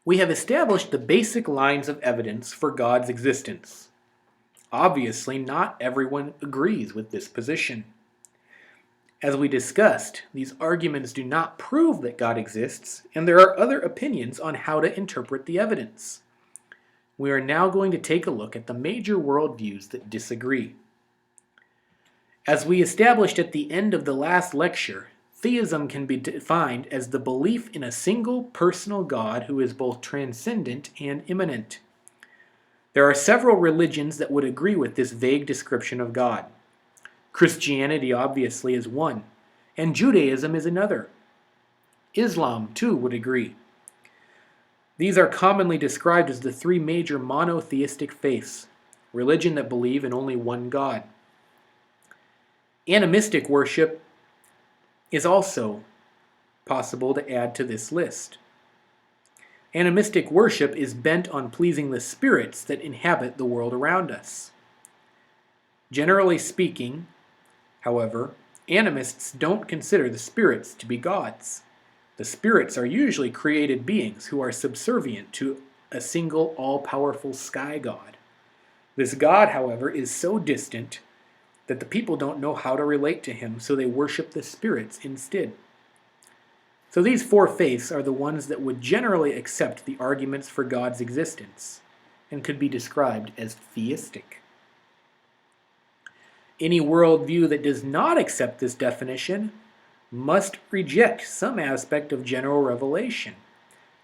We have established the basic lines of evidence for God's existence. Obviously, not everyone agrees with this position. As we discussed, these arguments do not prove that God exists, and there are other opinions on how to interpret the evidence. We are now going to take a look at the major worldviews that disagree. As we established at the end of the last lecture, theism can be defined as the belief in a single personal God who is both transcendent and immanent. There are several religions that would agree with this vague description of God. Christianity obviously is one, and Judaism is another. Islam, too, would agree. These are commonly described as the three major monotheistic faiths, religion that believe in only one God. Animistic worship is also possible to add to this list. Animistic worship is bent on pleasing the spirits that inhabit the world around us. Generally speaking, however, animists don't consider the spirits to be gods. The spirits are usually created beings who are subservient to a single all-powerful sky god. This god, however, is so distant that the people don't know how to relate to him, so they worship the spirits instead. So these four faiths are the ones that would generally accept the arguments for God's existence and could be described as theistic. Any worldview that does not accept this definition must reject some aspect of general revelation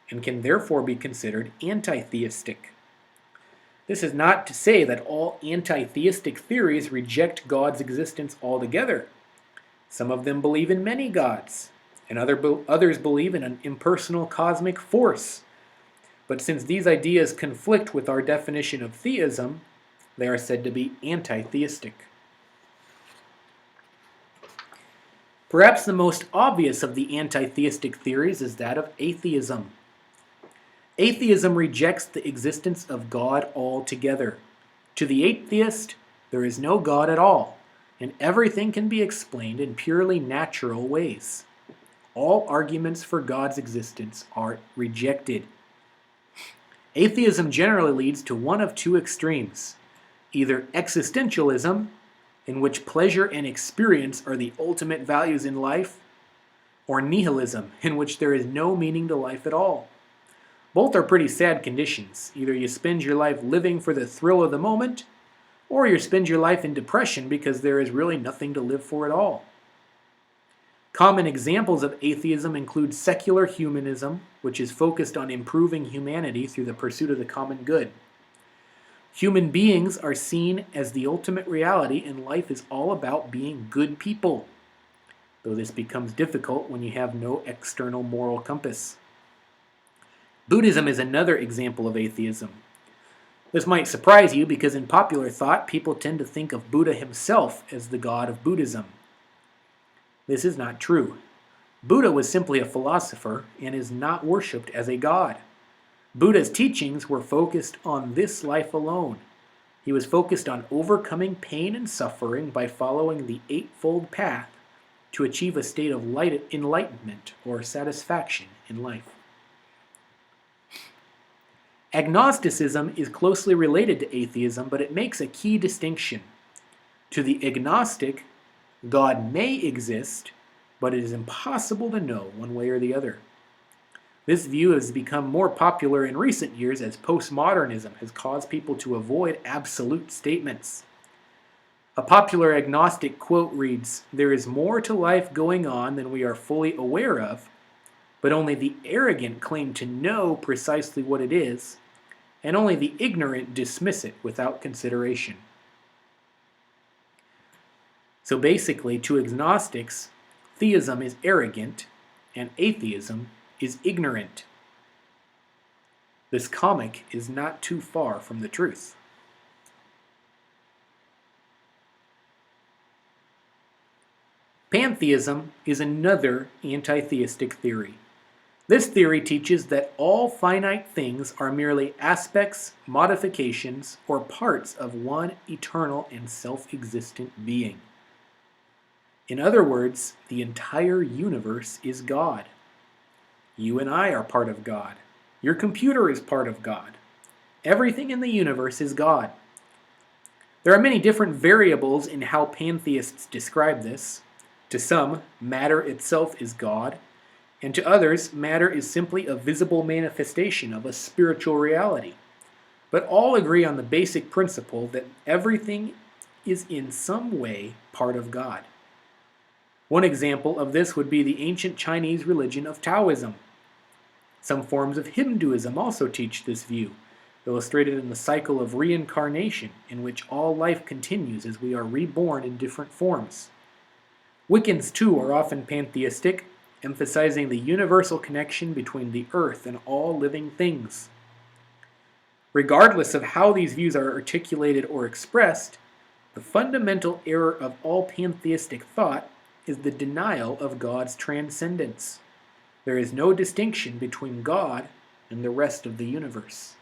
and can therefore be considered anti-theistic. This is not to say that all anti-theistic theories reject God's existence altogether. Some of them believe in many gods, and others believe in an impersonal cosmic force. But since these ideas conflict with our definition of theism, they are said to be anti-theistic. Perhaps the most obvious of the anti-theistic theories is that of atheism. Atheism rejects the existence of God altogether. To the atheist, there is no God at all, and everything can be explained in purely natural ways. All arguments for God's existence are rejected. Atheism generally leads to one of two extremes: either existentialism, in which pleasure and experience are the ultimate values in life, or nihilism, in which there is no meaning to life at all. Both are pretty sad conditions. Either you spend your life living for the thrill of the moment, or you spend your life in depression because there is really nothing to live for at all. Common examples of atheism include secular humanism, which is focused on improving humanity through the pursuit of the common good. Human beings are seen as the ultimate reality, and life is all about being good people, though this becomes difficult when you have no external moral compass. Buddhism is another example of atheism. This might surprise you because in popular thought, people tend to think of Buddha himself as the god of Buddhism. This is not true. Buddha was simply a philosopher and is not worshipped as a god. Buddha's teachings were focused on this life alone. He was focused on overcoming pain and suffering by following the Eightfold Path to achieve a state of enlightenment or satisfaction in life. Agnosticism is closely related to atheism, but it makes a key distinction. To the agnostic, God may exist, but it is impossible to know one way or the other. This view has become more popular in recent years as postmodernism has caused people to avoid absolute statements. A popular agnostic quote reads, "There is more to life going on than we are fully aware of, but only the arrogant claim to know precisely what it is, and only the ignorant dismiss it without consideration." So basically, to agnostics, theism is arrogant and atheism is ignorant. This comic is not too far from the truth. Pantheism is another anti-theistic theory. This theory teaches that all finite things are merely aspects, modifications, or parts of one eternal and self-existent being. In other words, the entire universe is God. You and I are part of God. Your computer is part of God. Everything in the universe is God. There are many different variables in how pantheists describe this. To some, matter itself is God, and to others, matter is simply a visible manifestation of a spiritual reality. But all agree on the basic principle that everything is in some way part of God. One example of this would be the ancient Chinese religion of Taoism. Some forms of Hinduism also teach this view, illustrated in the cycle of reincarnation, in which all life continues as we are reborn in different forms. Wiccans, too, are often pantheistic, emphasizing the universal connection between the earth and all living things. Regardless of how these views are articulated or expressed, the fundamental error of all pantheistic thought is the denial of God's transcendence. There is no distinction between God and the rest of the universe.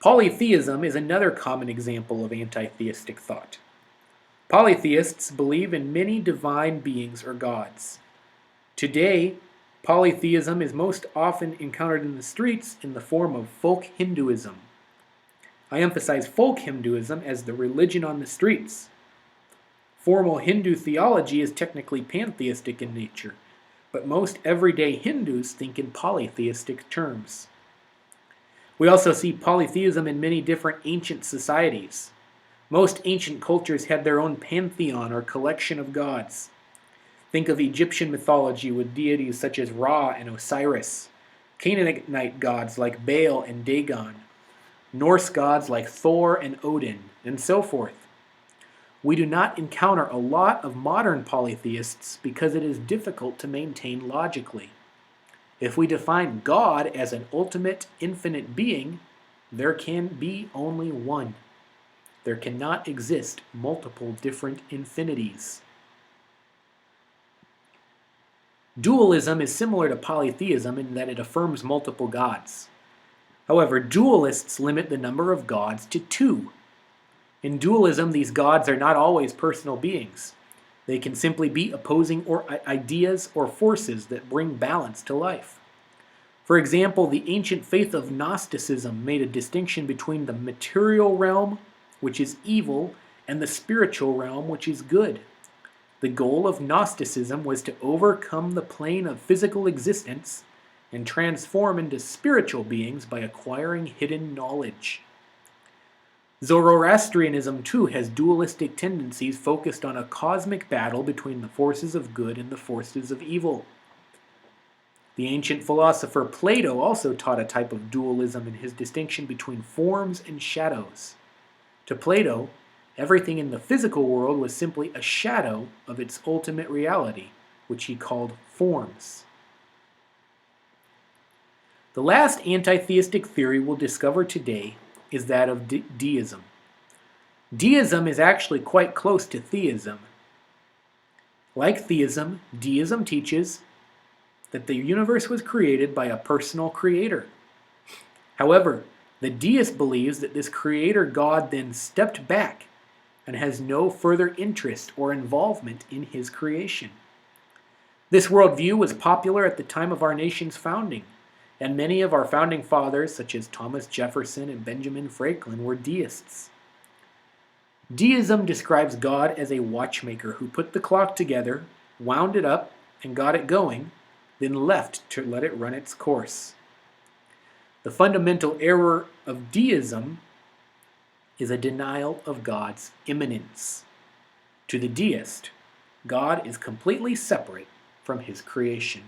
Polytheism is another common example of anti-theistic thought. Polytheists believe in many divine beings or gods. Today, polytheism is most often encountered in the streets in the form of folk Hinduism. I emphasize folk Hinduism as the religion on the streets. Formal Hindu theology is technically pantheistic in nature, but most everyday Hindus think in polytheistic terms. We also see polytheism in many different ancient societies. Most ancient cultures had their own pantheon or collection of gods. Think of Egyptian mythology with deities such as Ra and Osiris, Canaanite gods like Baal and Dagon, Norse gods like Thor and Odin, and so forth. We do not encounter a lot of modern polytheists because it is difficult to maintain logically. If we define God as an ultimate, infinite being, there can be only one. There cannot exist multiple different infinities. Dualism is similar to polytheism in that it affirms multiple gods. However, dualists limit the number of gods to 2. In dualism, these gods are not always personal beings. They can simply be opposing ideas or forces that bring balance to life. For example, the ancient faith of Gnosticism made a distinction between the material realm, which is evil, and the spiritual realm, which is good. The goal of Gnosticism was to overcome the plane of physical existence and transform into spiritual beings by acquiring hidden knowledge. Zoroastrianism too has dualistic tendencies focused on a cosmic battle between the forces of good and the forces of evil. The ancient philosopher Plato also taught a type of dualism in his distinction between forms and shadows. To Plato, everything in the physical world was simply a shadow of its ultimate reality, which he called forms. The last anti-theistic theory we'll discover today is that of deism. Deism is actually quite close to theism. Like theism, deism teaches that the universe was created by a personal creator. However, the deist believes that this creator God then stepped back and has no further interest or involvement in his creation. This worldview was popular at the time of our nation's founding, and many of our founding fathers, such as Thomas Jefferson and Benjamin Franklin, were deists. Deism describes God as a watchmaker who put the clock together, wound it up, and got it going, then left to let it run its course. The fundamental error of deism is a denial of God's immanence. To the deist, God is completely separate from his creation.